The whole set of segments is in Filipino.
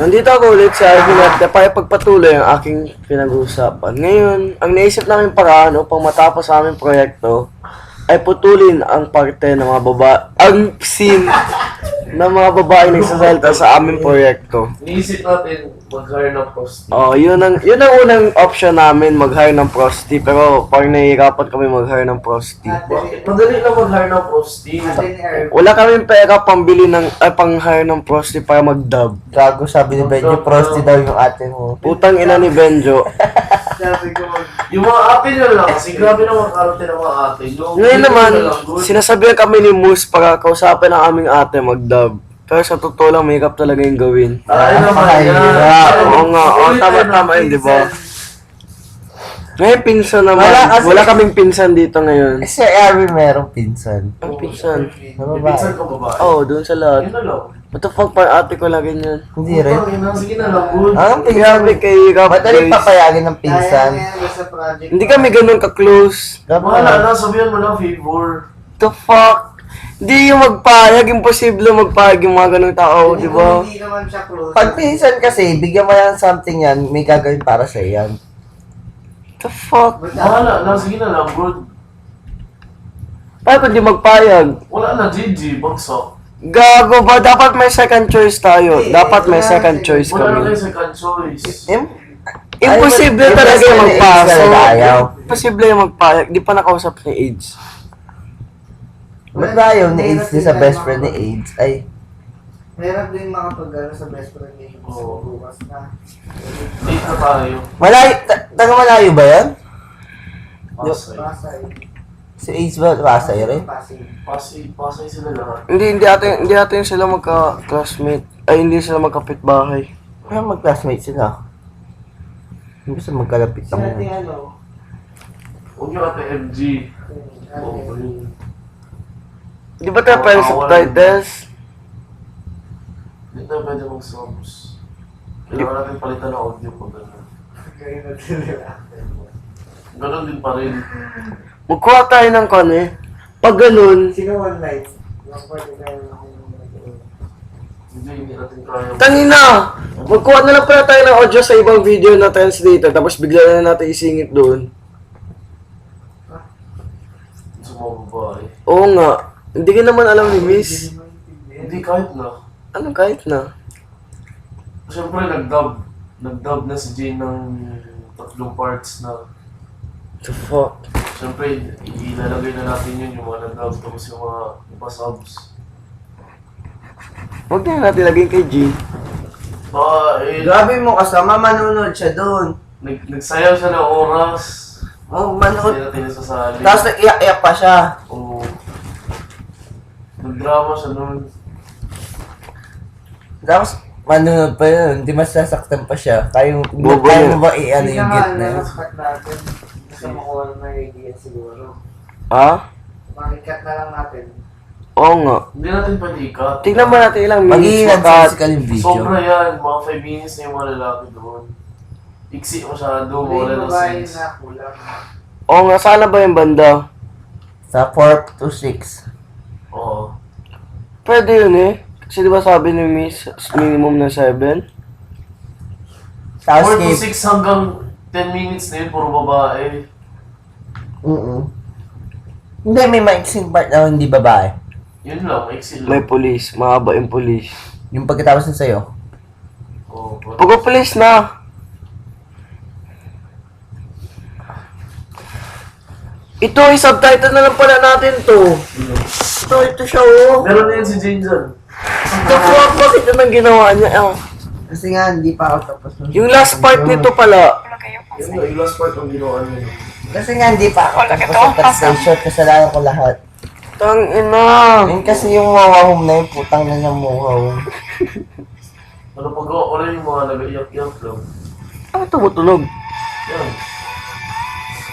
Nandito ako ulit sa Arvinet para pagpatuloy ang aking pinag-uusapan. Ngayon, ang naisip namin paraan upang matapos sa aming proyekto ay putulin ang parte ng mga ang scene ng mga babae nagsasalita sa aming proyekto. Iniisip natin mag-hire ng prosti. Yun ang unang option namin, mag-hire ng prosti. Pero parang nahihirapan kami mag-hire ng prosti. Bakit? Madali lang mag-hire ng prosti. Wala kaming pera pang-hire ng prosti para mag-dub. Gago, sabi ni Benjo, prosti daw yung ate mo. Putang ina ni Benjo. Yung mga ate nyo lang, kasi grabe na mag-arte ng mga ate. Ngayon naman, sinasabihan kami ni Moose para kausapin ang aming ate mag-dub. Pero sa totoo lang, makeup talaga yung gawin. Ay naman yan. Oo nga, tama yun, di ba? Ngayon, pinsan naman. Wala kaming pinsan dito ngayon. Si Erwin merong pinsan. Ang pinsan? May pinsan ka babae. Oo, doon sa lahat. Yun na lang. What the fuck, pa ate ko lagi niyan. Hindi rin. Sige na lang, good. Ang Grabe kay Rap madaling guys. papayagin ng pinsan. Hindi kami ganun ka-close. Wala na, sabihan mo lang favor. The fuck? Hindi yung magpayag, imposible magpayag yung mga ganung tao, di ba? Hindi naman siya close. Pag pinsan kasi, bigyan mo yan something yan, may gagawin para sa yan. The fuck? Wala na, sige na lang, good. Paano kung di magpayag? Wala na, GG, bagsak. Gago ba? Dapat may second choice tayo. Dapat may second choice Wala na kami. kayo second choice. Imposible Ay, talaga yung imposible magpasok. talaga ayaw. Imposible yung magpayag. Di pa nakausap ni AIDS. Ba't ba ayaw ni AIDS niya sa best friend ni AIDS? Ay, Mahirap din makapag-ano sa best friend niya yung Oo. bukas na. Late na tayo. malayo, taga-malayo ba yan? Pasay. Pasay. Si AIDS ba? Pasay rin? Pasay. Pasay sila lahat. Hindi ata yung sila magka-classmate. Ay, hindi sila magkapit-bahay. Kaya mag-classmate sila. Hindi sa magkalapit Sa lang ating yan. ano, Huwag yung ate MG. Oo, ano, yun. Di ba tayo pwede subtitles? Hindi tayo pwede mag-subs. Kailangan natin palitan ng audio pag gano'n. gawin natin nila. Ganon din pa rin. Magkuha tayo ng kone. Pag ganun, Sino one night? Yung pwede tayo Hindi natin kaya. tangina! Magkuha na lang pala tayo ng audio sa ibang video na translator, tapos bigla na natin isingit doon. Sa mga babae. Oo nga. Hindi ka naman alam ni Miss. Hindi kahit na. Ano kahit na? Siyempre nag-dub. Nag-dub na si Jane ng 3 parts na. The fuck? Siyempre, ilalagay na natin yun yung mga nag-dub tapos yung mga ipa-subs. Huwag na natin lagyan kay G. Grabe mo kasama, manunod siya doon. Nagsayaw siya ng oras. Oh, Hindi manood. natin nasasali. Tapos nag-iyak-iyak pa siya. Oo. Nag-drama siya nun. Tapos, manunod pa yun. Hindi masasaktan pa siya. Kaya Bobo kaya yun. mo ba i-ano yung git na yun? Cut natin. Gusto makuha na may idea siguro. Ah? Makikat na lang natin. Oo nga. Hindi natin pwede ikat. Tingnan mo natin ilang minutes Mag-iingat makat. physical yung video. Sobra yan. Mga 5 minutes na yung mga lalaki doon. Iksi masyado. May Wala ng babae sense. na kulang. Oo nga, sana ba yung banda? Sa 4 to 6. Oo. Pwede yun eh. Kasi di ba sabi ni Miss, minimum na 7? Tapos 4 to skip. 6 hanggang 10 minutes na yun. Puro babae. Hindi, may maiksing part na hindi babae. Yun lang. Iksi May lang. police, mahaba yung police. Yung pagkatapos na sa'yo. Oo. Pag police na! Ito, i-subtitle na lang pala natin to. Ito siya oh. Meron na yan si Jane dyan. The fuck, bakit yun ang ginawa niya? Ah. Kasi nga, hindi pa ako tapos. Yung last part nito pala. Yun na. Yung last part ang ginawa niya. Kasi nga hindi pa ako tapos sa translation. Kasalanan ko lahat. Tang ina. Yun kasi yung mawawom na yun. Putang na niyang mawawom. Ano pag wala yung mga nag-iyak-iyak lang. Ano tumutunog? Yan.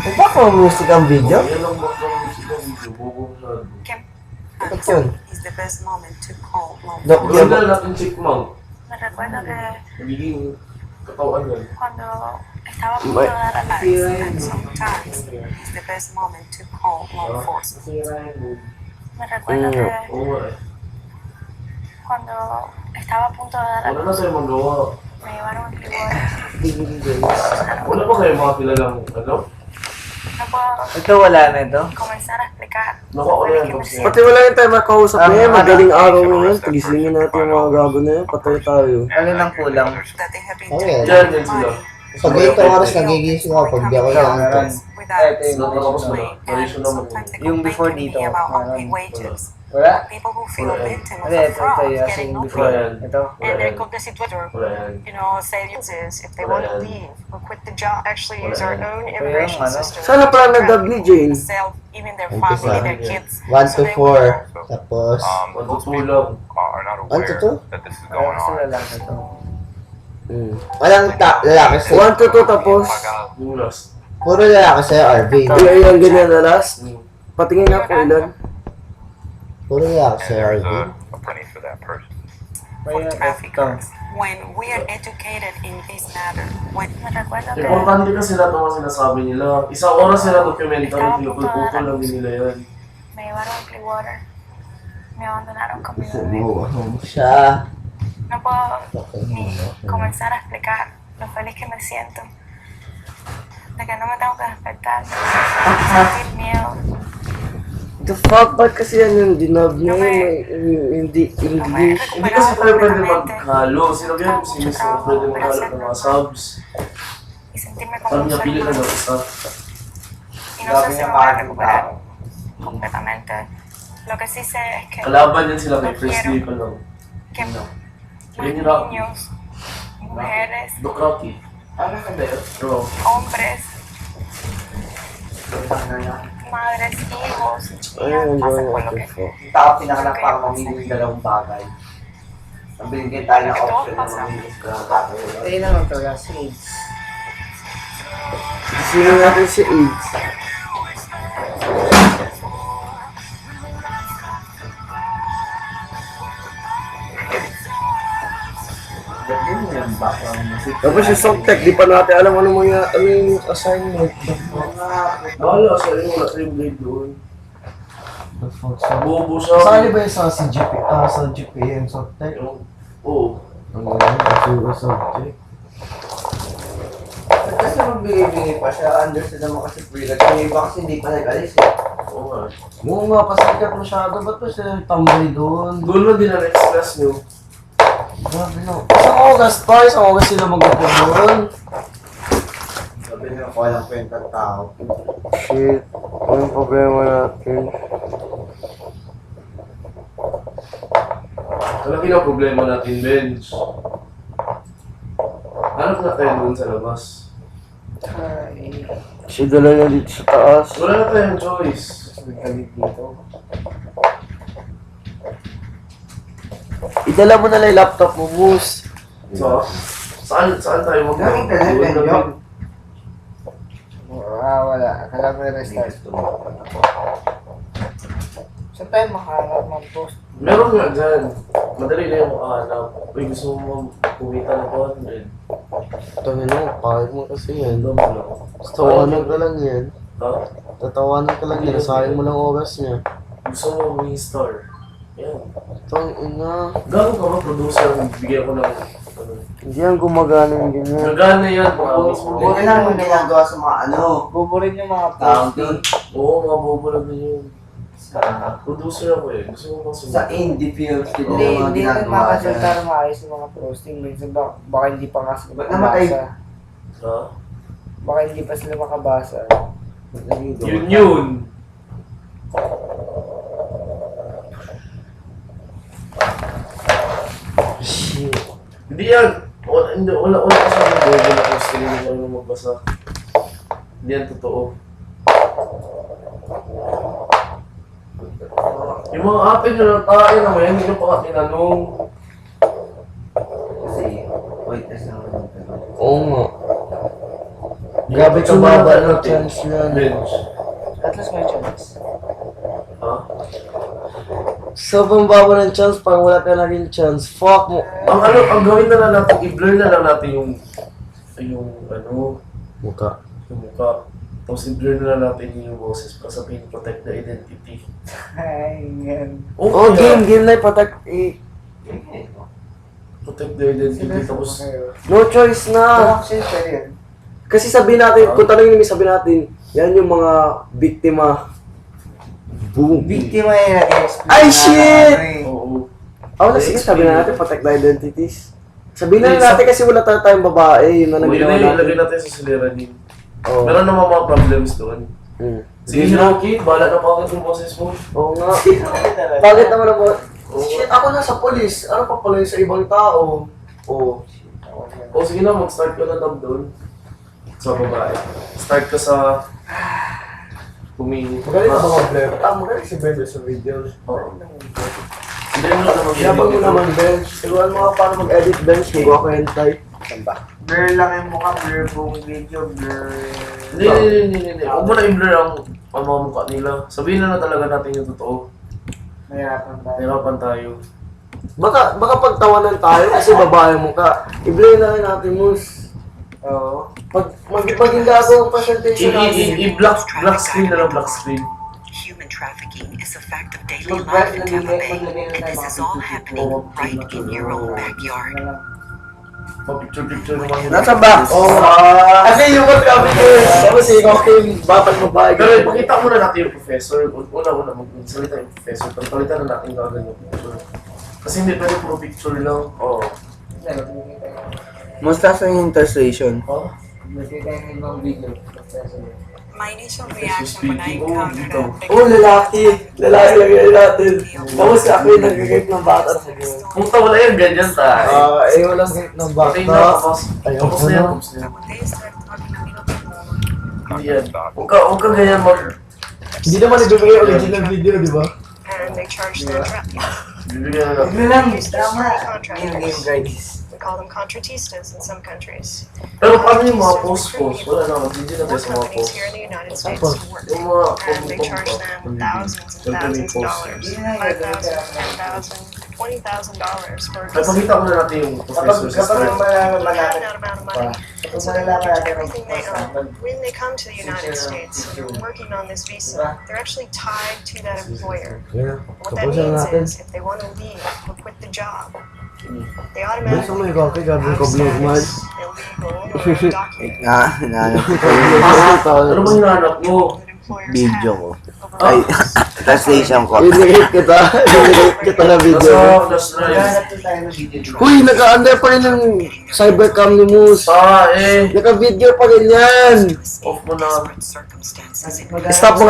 Di ba kung music ang video? Yan lang mga sila video. Bobo masyado. Ba't yun? is the best moment to call Mount Dok, Gawin na natin check mount. Me recuerdo que Nagiging katawan yan. cuando estaba a punto de dar a live, and sometimes is the best moment to call law enforcement. Masira yung mood. Me recuerdo que Oo nga eh. cuando Estaba a punto de dar a Wala na luz. tayo magawa. Me llevaron al privado. Wala pa kayo mga kilalang, ano? No puedo Ito wala na ito. comenzar a explicar Naku, lo wala feliz yan, que me boss. siento. Pati wala yung tayo makausap na yan. Magaling araw na yan. Tigisingin natin yung mga gago na yan. Patay tayo. Ano nang kulang? That they have been Okay. taking Diyan, my yan sila. body Pag ganitong oras nagigising ako pag di ako inaantok. without Natapos mo na. and Marisyo naman. sometimes they Yung before complain to dito, me about parang- unpaid wages. Wala? People who feel Wala. victim of Ano a ito? fraud Ito yung getting no before. Wala yan. Ito. and then come the situation, Wala yan. you know, savings if they want to leave or quit the job, actually use our own Ito immigration yung ano. system. Sana pala nag-dub ni Jane. Themselves, even their Umpisa. family, their kids. 1 to So they 4. will- Tapos, Matutulog. are not 1 to 2? that this is Kaya going kasi on. lalaki ito. Walang lalaki sa'yo. 1 to 2 tapos. Yung last. Puro lalaki sa'yo, Arvin. Ilan ganyan na last. Hmm. Patingin nga kung ilan. Puro lalaki And sa'yo, there's Arvin. a penny for that person. for Kaya ito. traffickers. When we are educated in this matter, when me recuerdo que Importante kasi lahat ng mga sinasabi nila. Isang oras sila documentary, pinupulputol lang din nila yan. me llevaron al Clearwater, me abandonaron con mi Gusto bebé. mo, ano siya. No puedo Okay, ni okay. comenzar a explicar lo feliz que me siento de que no me tengo que despertar, sentir miedo, The fuck? Ba't kasi yan yung dinub niya yun? Hindi no me he English. Hindi kasi recuperado tayo pwede completamente maghalo. Sinabi yan si Miss na pwede maghalo ng mga subs. y sentirme Sabi como un niya, ser pili na humano. mag-isa. Y no sé si me voy a recuperar completamente. Lo que sí sé es que Kalaban yan sila kay First Day pa lang. que más Yun yung rock. niños, mujeres, Doc Rocky. Ano ka ba yun? Bro. hombres, madres, hijos, Ayun, hijas, pasan enjoy por what lo the que fuck. Tao pinakalak para mamili yung dalawang bagay. Nabigyan tayo ng Ito, option na pasa. mamili sa dalawang bagay. Ito naman talaga si AIDS. Sino natin si AIDS? Yun yung background music. Tapos yung song tech, di pa natin alam ano yung assignment. Bahala sa iyo, wala tayong grade doon. Bobo siya. Sali ba yung sa GPM software? Oo. Kasi magbigay-bigay pa siya, understand naman kasi pre-lag. Yung iba kasi hindi pa nag-alis eh. Oo nga. Oo nga, pasikat masyado. Ba't pa sila tambay doon? Goal mo din ang express nyo. Grabe no. Isang August sila mag-upload doon. Sabi nila ko walang kwentang tao. Shit. Anong problema natin? Malaki na problema natin, Benj. Hanap na tayo doon sa labas. Kasi dala niya dito sa taas. Wala na tayong choice. Galit dito. Idala mo na lang yung laptop mo, boss. So, saan tayo Gamit ka na, Ben, Joe. Wala. Kailangan ko na-restart. Saan tayo makahanap ng post? Meron nga dyan. Madali na yung makahanap. Uy, gusto mo kumita ng 400. Tangin mo, kahit mo kasi yan. Ano mo lang? Tatawanan ka lang yan. Ha? Tatawanan ka lang yan. Sayang mo lang oras niya. Gusto mo mag-star. Yan. Tangin na. Gago ka ba, producer? Bigyan ko ng... ano. Hindi yan gumagana yung ganyan. Nagana yan, promise mo. Buti lang yung ginagawa sa mga ano. Buburin yung mga Counting. Oo, mga bobo lang din yun. Producer ako eh. Gusto mo bang Sa indie films, din Hindi, yung mga hindi na ginagawa makasalta dyan. na maayos yung mga posting. Minsan baka hindi pa kasi Ba't namatay? makabasa. Ha? Baka hindi pa sila makabasa. Yun! Shit. Hindi yan! Wala kasi yung bobo na posting na kayo magbasa. Hindi yan totoo. Yung mga atin nyo ng tayo naman yan, hindi nyo pa nga tinanong. Kasi, pointless na naman yung tanong. Oo nga. Grabe ka Yung baba mga ng natin, chance yan. Bench. At least may chance. Ha? Sobrang baba ng chance, parang wala ka na rin chance. Fuck mo. Ang gawin na lang natin, i-blur na lang natin yung Mukha. mukha. Tapos i-blur na lang natin yung boses para sabihin protect the identity. Ay, yan. Oh, game na ipatak. Protect the identity, tapos... No choice na. Actually, pwede yun. Kasi sabihin natin, kung tanongin mo sabihin natin, yan yung mga biktima. Boom. Biktima yung nag-explain. Ay, shit! Oo. Oh, sige, sabi na natin, protect the identities. Sabihin na natin kasi wala tayong babae, yun na Oo, yun naginawa na yung ilagay natin. natin sa suliranin. Oo. Meron naman mga problems doon. Hmm. Sige, Hiroki, bahala na pa ako yung boses mo. Oo nga. Bakit naman ako? Oo. Shit, ako na sa polis. Ano pa pala yung sa ibang tao? Oo. O sige na, mag-start ka na dab doon. Sa babae. Start ka sa... Pumili. Magaling na ba mag-blur? Magaling si Ben sa video. Oo. Hindi mo na mag Yabang mo naman, Ben. Turuan mo nga paano mag-edit, Ben. Higo ako hentai. Blur lang yung mukha, blur buong video, blur. Hindi. Huwag mo na i-blur ang mga mukha nila. Sabihin na talaga natin yung totoo. Mahirapan tayo. Hirapan tayo. Baka pagtawanan tayo kasi babae mo ka. I-blur na rin natin, Mus. Oo. Maging gago ang presentation natin. I-black screen na lang, black screen. Human trafficking is a fact of daily life in Tampa Bay, and this is all happening right in your own backyard. Pa-picture naman yun. Nasa box. Oo. Kasi yung kami ko, tapos ikaw yung batang babae. Pero ipakita muna natin yung professor. Una, magsalita yung professor. Pagpalitan na natin gagawin yung picture. Kasi hindi pwede puro picture lang. Oo. Musta sa intercession? Oh? Magkita yung ibang video. My initial reaction when I encountered a Oh, lalaki. Lalaki lang yun natin. Tapos ako yung nag-gape ng bata sa gawin. Punta wala yan, ganyan tayo. Walang gape ng Patay na, tapos. Ayaw Tapos ko na yan, na. tapos na yan. when they start talking a little bit more, Hindi yan. Huwag ka ganyan mag... Hindi naman ibibigay original video, di ba? and they charge them Bibigyan na natin. Ano lang, There's tama. free Yung game contractors. guys. We call them contratistas in some countries. Pero paano yung mga post-post? Wala naman, hindi na tayo More sa mga companies post. here in the United States who work, Yung mga and they charge them thousands and thousands of dollars, $5,000, $10,000, $20,000 for Ay, pakita mo na natin yung professor sa Kapag start. malalaman that natin, amount of money. kapag So they malalaman leverage natin everything they own. When they come to the United States and they're working on this visa, they're actually tied to that employer. What that means is, if they want to leave or quit the job, they automatically mo ikaw, kay Gabriel have Coblog, man. status, illegal or undocumented. Hinahanap ko Ano mo hinahanap mo? that employers video have ko. over Ay, translation ko. Inigate kita. Inigate kita na video. Nasa flash drive. maghanap din tayo ng video. Huy, naka-under pa rin yung cybercam ni Mus. Eh. Naka-video pa rin yan. To escape Off mo na. desperate circumstances in Stop mo nga.